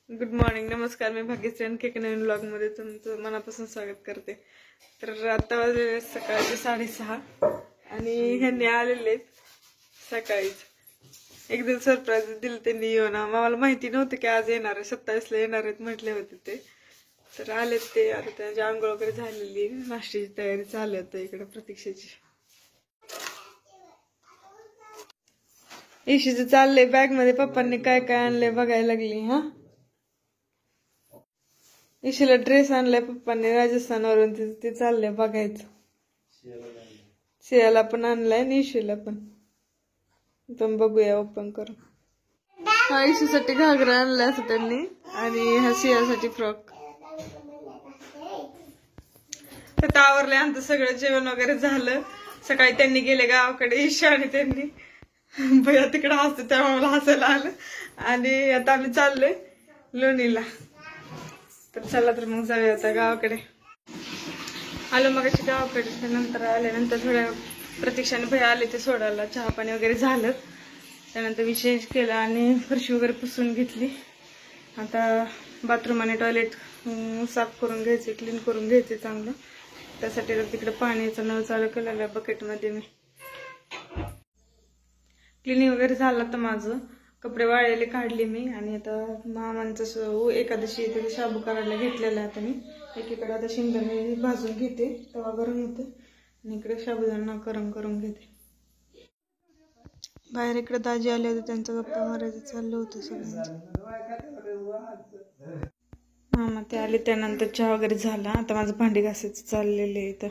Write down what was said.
Good morning, नमस्कार. मी भाग्यश्री आणखी एका नवीन ब्लॉग मध्ये तुमचं मनापासून स्वागत करते. तर आता वाजले सकाळचे 6:30 आणि ह्यांनी आलेले सकाळीच. एकदम सरप्राईज दिलं त्यांनी येऊन. मला माहिती नव्हतं की आज येणार आहे, 27ला येणार आहेत म्हटले होते ते. तर आलेत ते. आता त्यांची आंघोळ वगैरे झालेली, नाश्त्याची तयारी चालू होती इकडे प्रतीक्षेची. इशीचं चाललंय बॅग मध्ये पप्पांनी काय काय आणलंय बघायला लागली. इशीला ड्रेस आणलाय पप्पांनी राजस्थानवरून, ते चाललंय बघायचं. सियाला पण आणलाय आणि इशीला पण. पण बघूया ओपन करून. हा इशीसाठी घागरा आणलाय असं त्यांनी आणि हा सियासाठी फ्रॉक. तर आवरलंय आमचं सगळं, जेवण वगैरे झालं. सकाळी त्यांनी गेले गावाकडे ईशा आणि त्यांनी भैया तिकडे हसते त्यामुळे मला हसायला आलं. आणि आता आम्ही चाललोय लोणीला. तर चला तर मग जाऊया आता गावाकडे. आलो मग अशी गावाकडे. नंतर आल्यानंतर थोड्या प्रतीक्षाने भैया आले ते सोडायला. चहा पाणी वगैरे झालं. त्यानंतर विशेष केला आणि फरशी वगैरे पुसून घेतली. आता बाथरूम आणि टॉयलेट साफ करून घ्यायचे, क्लीन करून घ्यायचे चांगलं. त्यासाठी तिकडे पाण्याचा नळ चालू केलेला बकेटमध्ये. मी क्लिनिंग वगैरे झालं तर माझं. कपडे वाळलेले काढले मी. आणि आता मामांचं एकादशी येते, शाबू करायला घेतलेला आहे आता मी. एकीकडे आता शेंगदाणे भाजून घेते, तवा गरम होते. आणि इकडे शाबुदाणा गरम करून घेते. बाहेर इकडे दाजी आले होते, त्यांचं गप्पा मारायचं चाललं होतं सगळ्यांचं. मामा ते आले त्यानंतर चहा वगैरे झाला. आता माझं भांडी घासायचं चाललेलं आहे इथं.